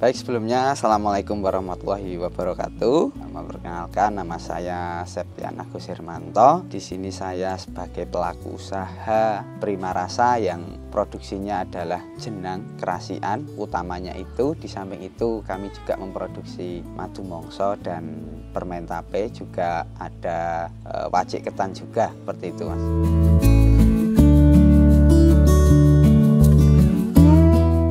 Baik, sebelumnya Assalamualaikum warahmatullahi wabarakatuh. Perkenalkan, nama saya Septian Agus Hermanto. Di sini saya sebagai pelaku usaha Prima Rasa yang produksinya adalah jenang kerasian utamanya itu. Di samping itu kami juga memproduksi madu mongso dan permen tape, juga ada wajik ketan juga, seperti itu, Mas.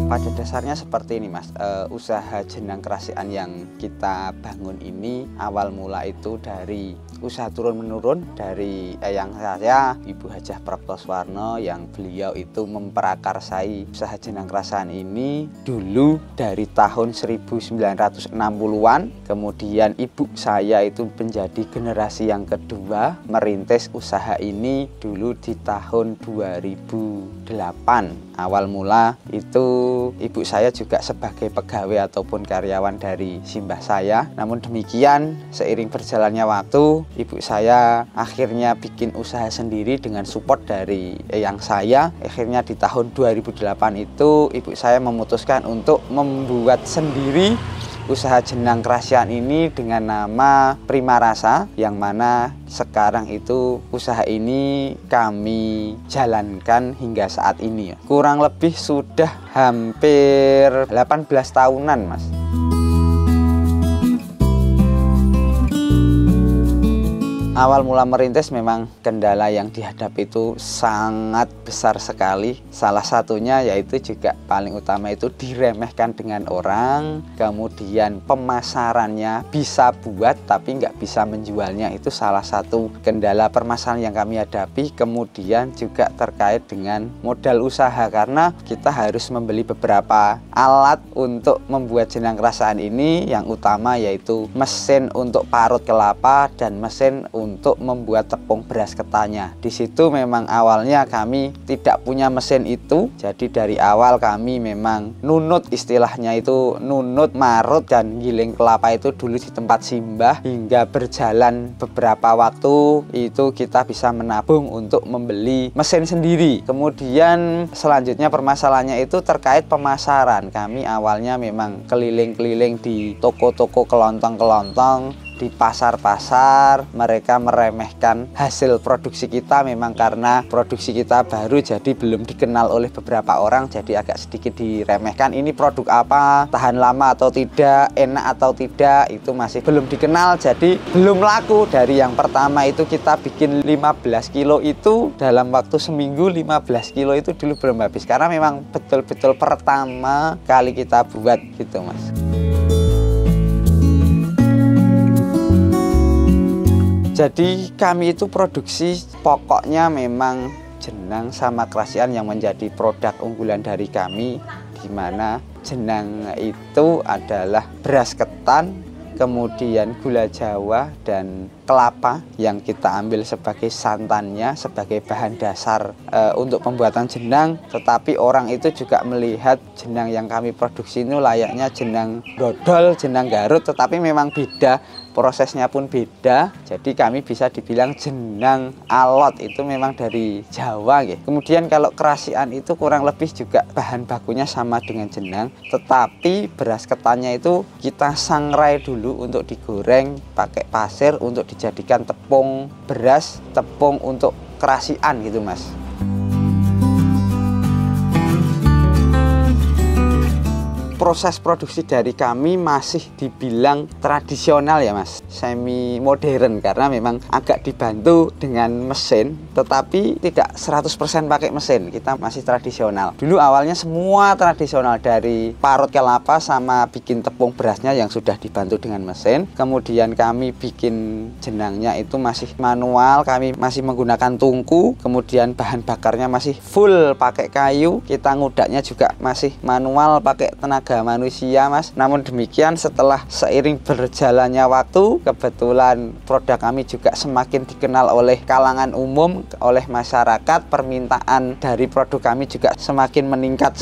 Pada dasarnya seperti ini, Mas. Usaha jenang kerasian yang kita bangun ini awal mula itu dari usaha turun-menurun dari eyang saya, Ibu Hajah Praptoswarno, yang beliau itu memprakarsai usaha jenang kerasian ini dulu dari tahun 1960-an. Kemudian ibu saya itu menjadi generasi yang kedua merintis usaha ini dulu di tahun 2008. Awal mula itu ibu saya juga sebagai pegawai ataupun karyawan dari simbah saya. Namun demikian, seiring berjalannya waktu, ibu saya akhirnya bikin usaha sendiri dengan support dari eyang saya. Akhirnya di tahun 2008 itu ibu saya memutuskan untuk membuat sendiri usaha jenang kerasian ini dengan nama Prima Rasa, yang mana sekarang itu usaha ini kami jalankan hingga saat ini. Kurang lebih sudah hampir 18 tahunan, Mas. Awal mula merintis memang kendala yang dihadapi itu sangat besar sekali. Salah satunya yaitu juga paling utama itu diremehkan dengan orang. Kemudian pemasarannya bisa buat tapi nggak bisa menjualnya, itu salah satu kendala permasalahan yang kami hadapi. Kemudian juga terkait dengan modal usaha, karena kita harus membeli beberapa alat untuk membuat jenang kerasian ini. Yang utama yaitu mesin untuk parut kelapa dan mesin untuk membuat tepung beras ketannya. Di situ memang awalnya kami tidak punya mesin itu, jadi dari awal kami memang nunut, istilahnya itu nunut marut dan giling kelapa itu dulu di tempat simbah. Hingga berjalan beberapa waktu itu kita bisa menabung untuk membeli mesin sendiri. Kemudian selanjutnya permasalahannya itu terkait pemasaran. Kami awalnya memang keliling-keliling di toko-toko kelontong-kelontong, di pasar-pasar. Mereka meremehkan hasil produksi kita, memang karena produksi kita baru, jadi belum dikenal oleh beberapa orang, jadi agak sedikit diremehkan. Ini produk apa, tahan lama atau tidak, enak atau tidak, itu masih belum dikenal, jadi belum laku. Dari yang pertama itu kita bikin 15 kilo itu dalam waktu seminggu, 15 kilo itu dulu belum habis, karena memang betul-betul pertama kali kita buat gitu, Mas. Jadi kami itu produksi pokoknya memang jenang sama kerasian yang menjadi produk unggulan dari kami, di mana jenang itu adalah beras ketan, kemudian gula Jawa dan kelapa yang kita ambil sebagai santannya, sebagai bahan dasar untuk pembuatan jenang. Tetapi orang itu juga melihat jenang yang kami produksi ini layaknya jenang dodol, jenang Garut, tetapi memang beda, prosesnya pun beda. Jadi kami bisa dibilang jenang alot itu memang dari Jawa gitu. Kemudian kalau kerasian itu kurang lebih juga bahan bakunya sama dengan jenang, tetapi beras ketannya itu kita sangrai dulu untuk digoreng pakai pasir untuk dijadikan tepung beras, tepung untuk kerasian gitu, Mas. Proses produksi dari kami masih dibilang tradisional ya, Mas, semi modern, karena memang agak dibantu dengan mesin, tetapi tidak 100% pakai mesin. Kita masih tradisional. Dulu awalnya semua tradisional, dari parut kelapa sama bikin tepung berasnya yang sudah dibantu dengan mesin. Kemudian kami bikin jenangnya itu masih manual, kami masih menggunakan tungku. Kemudian bahan bakarnya masih full pakai kayu. Kita ngudaknya juga masih manual pakai tenaga manusia, Mas. Namun demikian, setelah seiring berjalannya waktu, kebetulan produk kami juga semakin dikenal oleh kalangan umum, oleh masyarakat. Permintaan dari produk kami juga semakin meningkat.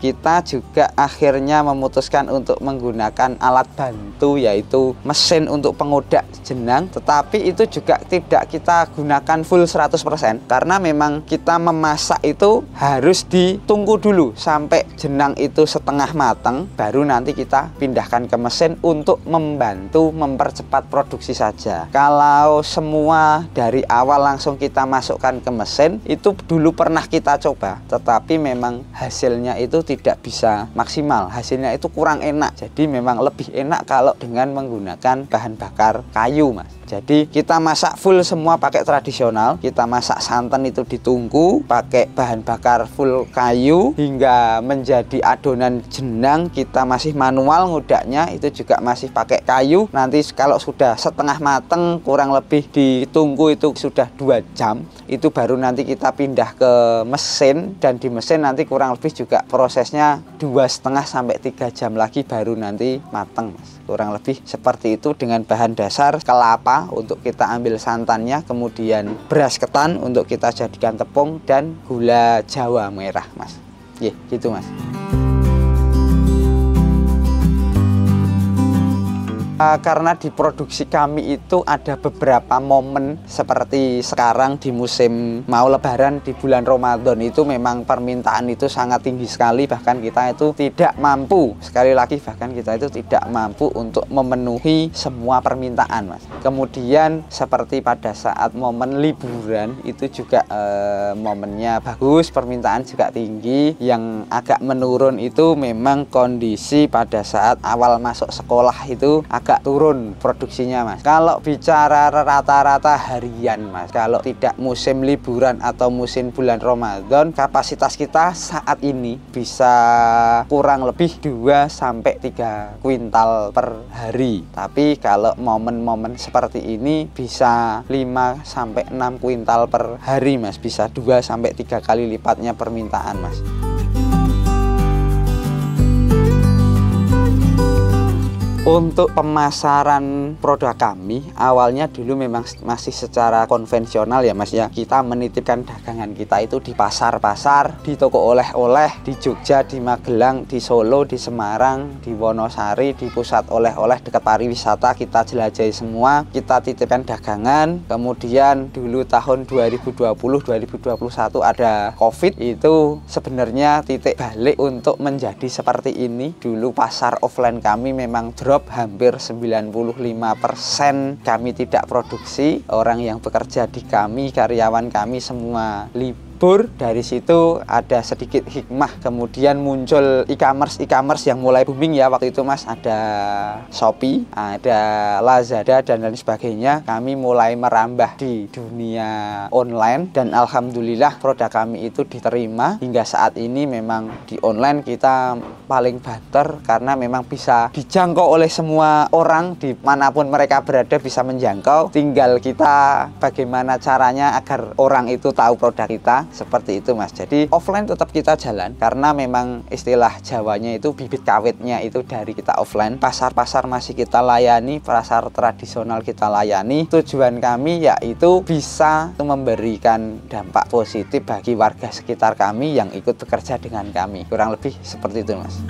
Kita juga akhirnya memutuskan untuk menggunakan alat bantu, yaitu mesin untuk pengudak jenang. Tetapi itu juga tidak kita gunakan full 100%, karena memang kita memasak itu harus ditunggu dulu sampai jenang itu setengah setengah matang, baru nanti kita pindahkan ke mesin untuk membantu mempercepat produksi saja. Kalau semua dari awal langsung kita masukkan ke mesin, itu dulu pernah kita coba, tetapi memang hasilnya itu tidak bisa maksimal, hasilnya itu kurang enak. Jadi memang lebih enak kalau dengan menggunakan bahan bakar kayu, Mas. Jadi kita masak full semua pakai tradisional. Kita masak santan itu ditungku pakai bahan bakar full kayu hingga menjadi adonan jenang. Kita masih manual ngudaknya, itu juga masih pakai kayu. Nanti kalau sudah setengah mateng, kurang lebih ditunggu itu sudah 2 jam, itu baru nanti kita pindah ke mesin. Dan di mesin nanti kurang lebih juga prosesnya 2,5 sampai 3 jam lagi baru nanti mateng, Mas. Kurang lebih seperti itu dengan bahan dasar kelapa untuk kita ambil santannya, kemudian beras ketan untuk kita jadikan tepung, dan gula Jawa merah, Mas. Gitu, Mas. Karena di produksi kami itu ada beberapa momen seperti sekarang di musim mau lebaran di bulan Ramadan, itu memang permintaan itu sangat tinggi sekali, bahkan kita itu tidak mampu, sekali lagi bahkan kita itu tidak mampu untuk memenuhi semua permintaan, Mas. Kemudian seperti pada saat momen liburan itu juga momennya bagus, permintaan juga tinggi. Yang agak menurun itu memang kondisi pada saat awal masuk sekolah itu agak turun produksinya, Mas. Kalau bicara rata-rata harian, Mas, kalau tidak musim liburan atau musim bulan Ramadan, kapasitas kita saat ini bisa kurang lebih 2-3 kuintal per hari. Tapi kalau momen-momen seperti ini bisa 5-6 kuintal per hari, Mas. Bisa 2-3 kali lipatnya permintaan, Mas. Untuk pemasaran produk kami, awalnya dulu memang masih secara konvensional ya, Mas ya. Kita menitipkan dagangan kita itu di pasar-pasar, di toko oleh-oleh, di Jogja, di Magelang, di Solo, di Semarang, di Wonosari, di pusat oleh-oleh dekat pariwisata. Kita jelajahi semua, kita titipkan dagangan. Kemudian dulu tahun 2020-2021 ada COVID, itu sebenarnya titik balik untuk menjadi seperti ini. Dulu pasar offline kami memang drop hampir 95%, kami tidak produksi, orang yang bekerja di kami, karyawan kami semua libur. Dari situ ada sedikit hikmah, kemudian muncul e-commerce yang mulai booming ya waktu itu, Mas. Ada Shopee, ada Lazada dan lain sebagainya. Kami mulai merambah di dunia online dan alhamdulillah produk kami itu diterima. Hingga saat ini memang di online kita paling banter karena memang bisa dijangkau oleh semua orang dimanapun mereka berada, bisa menjangkau. Tinggal kita bagaimana caranya agar orang itu tahu produk kita. Seperti itu, Mas. Jadi offline tetap kita jalan karena memang istilah Jawanya itu bibit kawitnya itu dari kita offline. Pasar-pasar masih kita layani, pasar tradisional kita layani. Tujuan kami yaitu bisa memberikan dampak positif bagi warga sekitar kami yang ikut bekerja dengan kami. Kurang lebih seperti itu, Mas.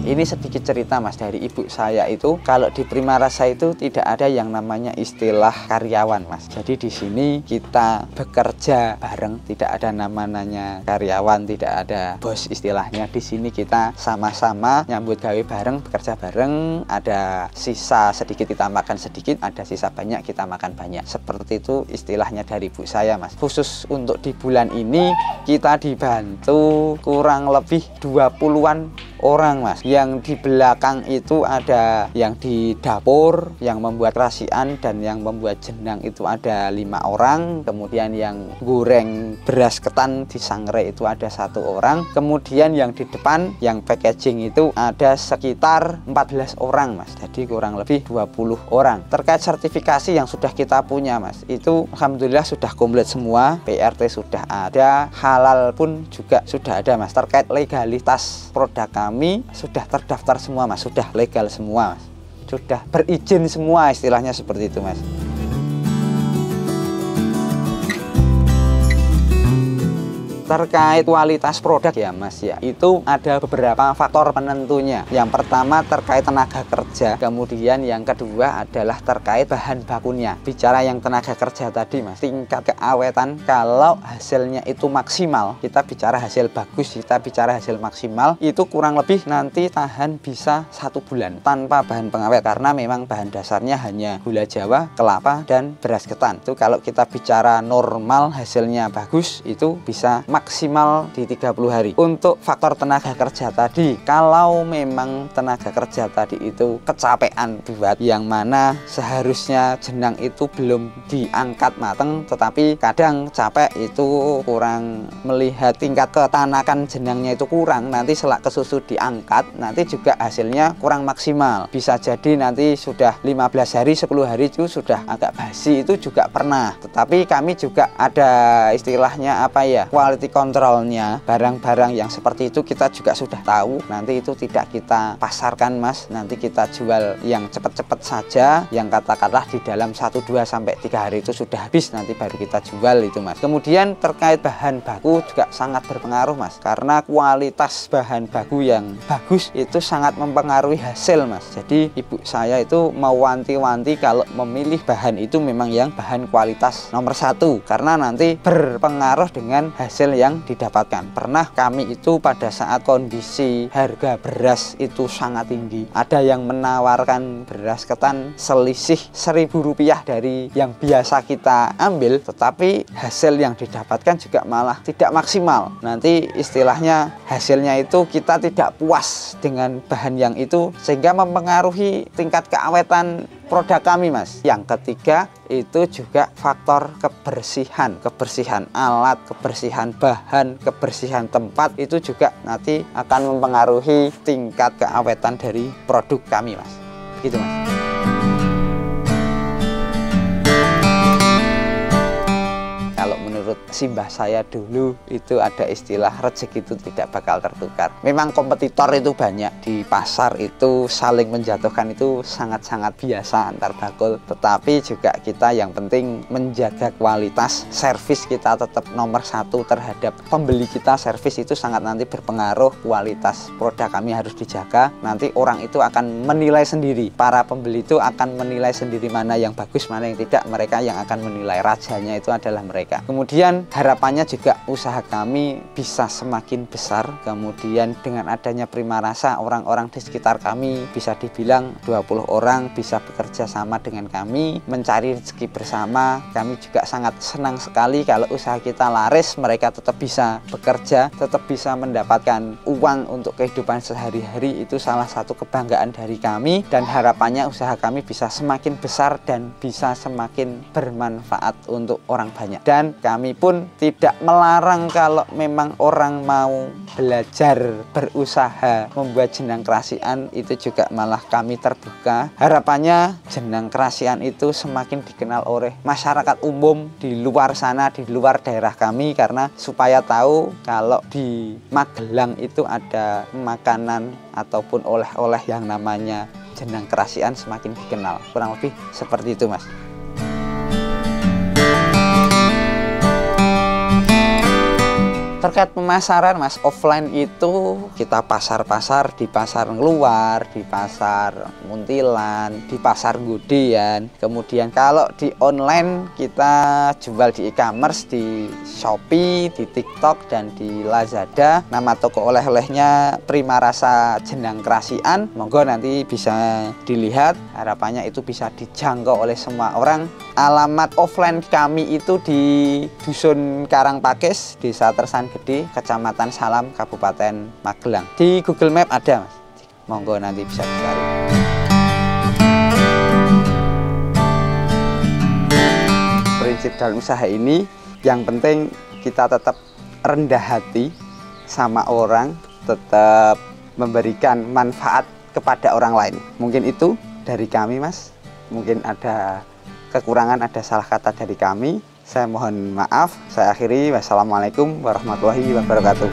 Ini sedikit cerita, Mas, dari ibu saya itu. Kalau di Primarasa itu tidak ada yang namanya istilah karyawan, Mas. Jadi di sini kita bekerja bareng, tidak ada namanya karyawan, tidak ada bos istilahnya. Di sini kita sama-sama nyambut gawe bareng, bekerja bareng. Ada sisa sedikit kita makan sedikit, ada sisa banyak kita makan banyak. Seperti itu istilahnya dari ibu saya, Mas. Khusus untuk di bulan ini kita dibantu kurang lebih 20-an orang, Mas. Yang di belakang itu ada yang di dapur, yang membuat rasian dan yang membuat jenang itu ada 5 orang. Kemudian yang goreng beras ketan di sangrai itu ada 1 orang. Kemudian yang di depan yang packaging itu ada sekitar 14 orang, Mas. Jadi kurang lebih 20 orang. Terkait sertifikasi yang sudah kita punya, Mas, itu alhamdulillah sudah komplit semua. PRT sudah ada, halal pun juga sudah ada, Mas. Terkait legalitas produk kami sudah terdaftar semua, Mas. Sudah legal semua, Mas. Sudah berizin semua, istilahnya seperti itu, Mas. Terkait kualitas produk ya Mas ya, itu ada beberapa faktor penentunya. Yang pertama terkait tenaga kerja, kemudian yang kedua adalah terkait bahan bakunya. Bicara yang tenaga kerja tadi Mas, tingkat keawetan kalau hasilnya itu maksimal, kita bicara hasil bagus, kita bicara hasil maksimal, itu kurang lebih nanti tahan bisa 1 bulan tanpa bahan pengawet, karena memang bahan dasarnya hanya gula jawa, kelapa, dan beras ketan. Itu kalau kita bicara normal hasilnya bagus, itu bisa maksimal di 30 hari. Untuk faktor tenaga kerja tadi, kalau memang tenaga kerja tadi itu kecapean buat, yang mana seharusnya jenang itu belum diangkat mateng, tetapi kadang capek itu kurang melihat tingkat ketanakan jenangnya itu kurang, nanti selak kesusu diangkat, nanti juga hasilnya kurang maksimal. Bisa jadi nanti sudah 15 hari, 10 hari itu sudah agak basi, itu juga pernah. Tetapi kami juga ada istilahnya apa ya, quality controlnya. Barang-barang yang seperti itu kita juga sudah tahu, nanti itu tidak kita pasarkan Mas, nanti kita jual yang cepat-cepat saja, yang katakanlah di dalam 1, 2, sampai 3 hari itu sudah habis, nanti baru kita jual itu Mas. Kemudian terkait bahan baku juga sangat berpengaruh Mas, karena kualitas bahan baku yang bagus itu sangat mempengaruhi hasil Mas. Jadi ibu saya itu mewanti-wanti kalau memilih bahan itu memang yang bahan kualitas nomor 1, karena nanti berpengaruh dengan hasil yang didapatkan. Pernah kami itu pada saat kondisi harga beras itu sangat tinggi, ada yang menawarkan beras ketan selisih Rp1.000 dari yang biasa kita ambil, tetapi hasil yang didapatkan juga malah tidak maksimal. Nanti istilahnya hasilnya itu kita tidak puas dengan bahan yang itu, sehingga mempengaruhi tingkat keawetan produk kami Mas. Yang ketiga itu juga faktor kebersihan alat, kebersihan bahan, kebersihan tempat, itu juga nanti akan mempengaruhi tingkat keawetan dari produk kami Mas. Gitu Mas. Kalau menurut simbah saya dulu itu ada istilah rezeki itu tidak bakal tertukar. Memang kompetitor itu banyak di pasar, itu saling menjatuhkan itu sangat-sangat biasa antar bakul. Tetapi juga kita yang penting menjaga kualitas, servis kita tetap nomor 1 terhadap pembeli kita. Servis itu sangat nanti berpengaruh, kualitas produk kami harus dijaga. Nanti orang itu akan menilai sendiri, para pembeli itu akan menilai sendiri mana yang bagus, mana yang tidak. Mereka yang akan menilai, rajanya itu adalah mereka. Kemudian harapannya juga usaha kami bisa semakin besar. Kemudian dengan adanya Prima Rasa, orang-orang di sekitar kami bisa dibilang 20 orang bisa bekerja sama dengan kami, mencari rezeki bersama. Kami juga sangat senang sekali kalau usaha kita laris, mereka tetap bisa bekerja, tetap bisa mendapatkan uang untuk kehidupan sehari-hari. Itu salah satu kebanggaan dari kami, dan harapannya usaha kami bisa semakin besar dan bisa semakin bermanfaat untuk orang banyak. Dan kami pun tidak melarang kalau memang orang mau belajar berusaha membuat jenang kerasian, itu juga malah kami terbuka. Harapannya jenang kerasian itu semakin dikenal oleh masyarakat umum di luar sana, di luar daerah kami, karena supaya tahu kalau di Magelang itu ada makanan ataupun oleh-oleh yang namanya jenang kerasian semakin dikenal. Kurang lebih seperti itu Mas. Terkait pemasaran Mas, offline itu kita pasar-pasar, di pasar luar, di pasar Muntilan, di pasar Gudean. Kemudian kalau di online kita jual di e-commerce, di Shopee, di TikTok, dan di Lazada. Nama toko oleh-olehnya Prima Rasa Jenang Kerasian. Monggo nanti bisa dilihat, harapannya itu bisa dijangkau oleh semua orang. Alamat offline kami itu di Dusun Karangpakis, Desa Tersan Gede, Kecamatan Salam, Kabupaten Magelang. Di Google Map ada Mas, monggo nanti bisa dicari. Prinsip dalam usaha ini yang penting kita tetap rendah hati sama orang, tetap memberikan manfaat kepada orang lain. Mungkin itu dari kami Mas, mungkin ada kekurangan, ada salah kata dari kami. Saya mohon maaf, saya akhiri. Wassalamualaikum warahmatullahi wabarakatuh.